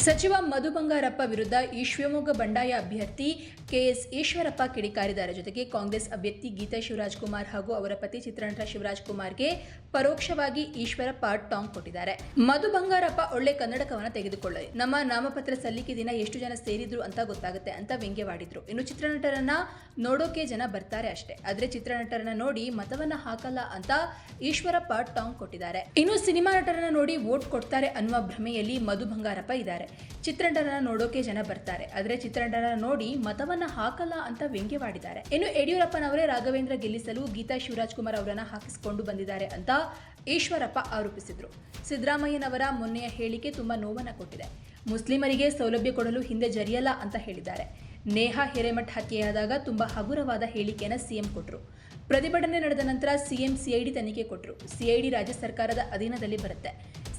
ಸಚಿವ ಮಧು ಬಂಗಾರಪ್ಪ ವಿರುದ್ಧ ಈ ಶಿವಮೊಗ್ಗ ಬಂಡಾಯ ಅಭ್ಯರ್ಥಿ ಕೆಎಸ್ ಈಶ್ವರಪ್ಪ ಕಿಡಿಕಾರಿದ್ದಾರೆ. ಜೊತೆಗೆ ಕಾಂಗ್ರೆಸ್ ಅಭ್ಯರ್ಥಿ ಗೀತಾ ಶಿವರಾಜ್ ಕುಮಾರ್ ಹಾಗೂ ಅವರ ಪತಿ ಚಿತ್ರನಟ ಶಿವರಾಜ್ ಕುಮಾರ್ಗೆ ಪರೋಕ್ಷವಾಗಿ ಈಶ್ವರಪ್ಪ ಟಾಂಗ್ ಕೊಟ್ಟಿದ್ದಾರೆ. ಮಧು ಬಂಗಾರಪ್ಪ ಒಳ್ಳೆ ಕನ್ನಡಕವನ್ನು ತೆಗೆದುಕೊಳ್ಳಲಿ, ನಮ್ಮ ನಾಮಪತ್ರ ಸಲ್ಲಿಕೆ ದಿನ ಎಷ್ಟು ಜನ ಸೇರಿದ್ರು ಅಂತ ಗೊತ್ತಾಗುತ್ತೆ ಅಂತ ವ್ಯಂಗ್ಯವಾಡಿದ್ರು. ಇನ್ನು ಚಿತ್ರನಟರನ್ನ ನೋಡೋಕೆ ಜನ ಬರ್ತಾರೆ ಅಷ್ಟೇ, ಆದ್ರೆ ಚಿತ್ರನಟರನ್ನ ನೋಡಿ ಮತವನ್ನ ಹಾಕಲ್ಲ ಅಂತ ಈಶ್ವರಪ್ಪ ಟಾಂಗ್ ಕೊಟ್ಟಿದ್ದಾರೆ. ಇನ್ನು ಸಿನಿಮಾ ನಟರನ್ನ ನೋಡಿ ವೋಟ್ ಕೊಡ್ತಾರೆ ಅನ್ನುವ ಭ್ರಮೆಯಲ್ಲಿ ಮಧು ಬಂಗಾರಪ್ಪ ಇದ್ದಾರೆ. ಚಿತ್ರನಟರನ್ನ ನೋಡೋಕೆ ಜನ ಬರ್ತಾರೆ, ಆದ್ರೆ ಚಿತ್ರನಟರನ್ನ ನೋಡಿ ಮತವನ್ನ ಹಾಕಲ್ಲ ಅಂತ ವ್ಯಂಗ್ಯವಾಡಿದ್ದಾರೆ. ಇನ್ನು ಯಡಿಯೂರಪ್ಪನವರೇ ರಾಘವೇಂದ್ರ ಗೆಲ್ಲಿಸಲು ಗೀತಾ ಶಿವರಾಜ್ ಕುಮಾರ್ ಅವರನ್ನ ಹಾಕಿಸಿಕೊಂಡು ಬಂದಿದ್ದಾರೆ ಅಂತ ಈಶ್ವರಪ್ಪ ಆರೋಪಿಸಿದ್ರು. ಸಿದ್ದರಾಮಯ್ಯನವರ ಮೊನ್ನೆಯ ಹೇಳಿಕೆ ತುಂಬಾ ನೋವನ್ನ ಕೊಟ್ಟಿದೆ. ಮುಸ್ಲಿಮರಿಗೆ ಸೌಲಭ್ಯ ಕೊಡಲು ಹಿಂದೆ ಜರಿಯಲ್ಲ ಅಂತ ಹೇಳಿದ್ದಾರೆ. ನೇಹಾ ಹಿರೇಮಠ್ ಹತ್ಯೆಯಾದಾಗ ತುಂಬಾ ಹಗುರವಾದ ಹೇಳಿಕೆಯನ್ನು ಸಿಎಂ ಕೊಟ್ಟರು. ಪ್ರತಿಭಟನೆ ನಡೆದ ನಂತರ ಸಿಎಂ ಸಿಐಡಿ ತನಿಖೆ ಕೊಟ್ಟರು. ಸಿಐಡಿ ರಾಜ್ಯ ಸರ್ಕಾರದ ಅಧೀನದಲ್ಲಿ ಬರುತ್ತೆ.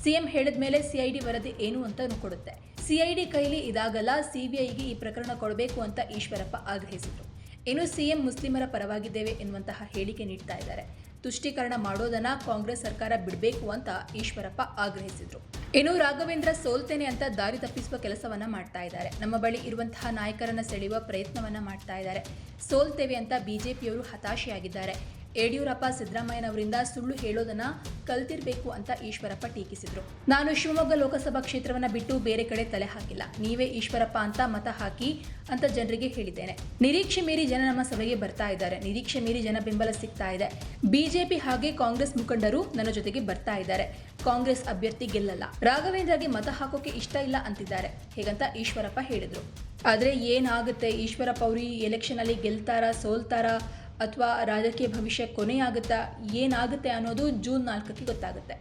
ಸಿಎಂ ಹೇಳಿದ ಮೇಲೆ ಸಿಐಡಿ ವರದಿ ಏನು ಅಂತ ಕೊಡುತ್ತೆ. ಸಿಐಡಿ ಕೈಲಿ ಇದಾಗಲ್ಲ, ಸಿಬಿಐಗೆ ಈ ಪ್ರಕರಣ ಕೊಡಬೇಕು ಅಂತ ಈಶ್ವರಪ್ಪ ಆಗ್ರಹಿಸಿದರು. ಇನ್ನು ಸಿಎಂ ಮುಸ್ಲಿಮರ ಪರವಾಗಿದ್ದೇವೆ ಎನ್ನುವಂತಹ ಹೇಳಿಕೆ ನೀಡ್ತಾ ಇದ್ದಾರೆ. ತುಷ್ಟೀಕರಣ ಮಾಡೋದನ್ನ ಕಾಂಗ್ರೆಸ್ ಸರ್ಕಾರ ಬಿಡಬೇಕು ಅಂತ ಈಶ್ವರಪ್ಪ ಆಗ್ರಹಿಸಿದರು. ಇನ್ನು ರಾಘವೇಂದ್ರ ಸೋಲ್ತೇನೆ ಅಂತ ದಾರಿ ತಪ್ಪಿಸುವ ಕೆಲಸವನ್ನ ಮಾಡ್ತಾ ಇದ್ದಾರೆ. ನಮ್ಮ ಬಳಿ ಇರುವಂತಹ ನಾಯಕರನ್ನ ಸೆಳೆಯುವ ಪ್ರಯತ್ನವನ್ನ ಮಾಡ್ತಾ ಇದ್ದಾರೆ. ಸೋಲ್ತೇವೆ ಅಂತ ಬಿಜೆಪಿಯವರು ಹತಾಶೆಯಾಗಿದ್ದಾರೆ. ಯಡಿಯೂರಪ್ಪ ಸಿದ್ದರಾಮಯ್ಯನವರಿಂದ ಸುಳ್ಳು ಹೇಳೋದನ್ನ ಕಲ್ತಿರ್ಬೇಕು ಅಂತ ಈಶ್ವರಪ್ಪ ಟೀಕಿಸಿದ್ರು. ನಾನು ಶಿವಮೊಗ್ಗ ಲೋಕಸಭಾ ಕ್ಷೇತ್ರವನ್ನ ಬಿಟ್ಟು ಬೇರೆ ಕಡೆ ತಲೆ ಹಾಕಿಲ್ಲ, ನೀವೇ ಈಶ್ವರಪ್ಪ ಅಂತ ಮತ ಹಾಕಿ ಅಂತ ಜನರಿಗೆ ಹೇಳಿದ್ದೇನೆ. ನಿರೀಕ್ಷೆ ಮೀರಿ ಜನ ನಮ್ಮ ಸಭೆಗೆ ಬರ್ತಾ ಇದ್ದಾರೆ. ನಿರೀಕ್ಷೆ ಮೀರಿ ಜನ ಬೆಂಬಲ ಸಿಗ್ತಾ ಇದೆ. ಬಿಜೆಪಿ ಹಾಗೆ ಕಾಂಗ್ರೆಸ್ ಮುಖಂಡರು ನನ್ನ ಜೊತೆಗೆ ಬರ್ತಾ ಇದ್ದಾರೆ. ಕಾಂಗ್ರೆಸ್ ಅಭ್ಯರ್ಥಿ ಗೆಲ್ಲಲ್ಲ, ರಾಘವೇಂದ್ರಗೆ ಮತ ಹಾಕೋಕೆ ಇಷ್ಟ ಇಲ್ಲ ಅಂತಿದ್ದಾರೆ, ಹೇಗಂತ ಈಶ್ವರಪ್ಪ ಹೇಳಿದ್ರು. ಆದ್ರೆ ಏನಾಗುತ್ತೆ, ಈಶ್ವರಪ್ಪ ಅವರು ಈ ಎಲೆಕ್ಷನ್ ಅಲ್ಲಿ ಗೆಲ್ತಾರಾ, ಸೋಲ್ತಾರಾ ಅಥವಾ ರಾಜಕೀಯ ಭವಿಷ್ಯ ಕೊನೆಯಾಗುತ್ತಾ, ಏನಾಗುತ್ತೆ ಅನ್ನೋದು ಜೂನ್ 4ಕ್ಕೆ ಗೊತ್ತಾಗುತ್ತೆ.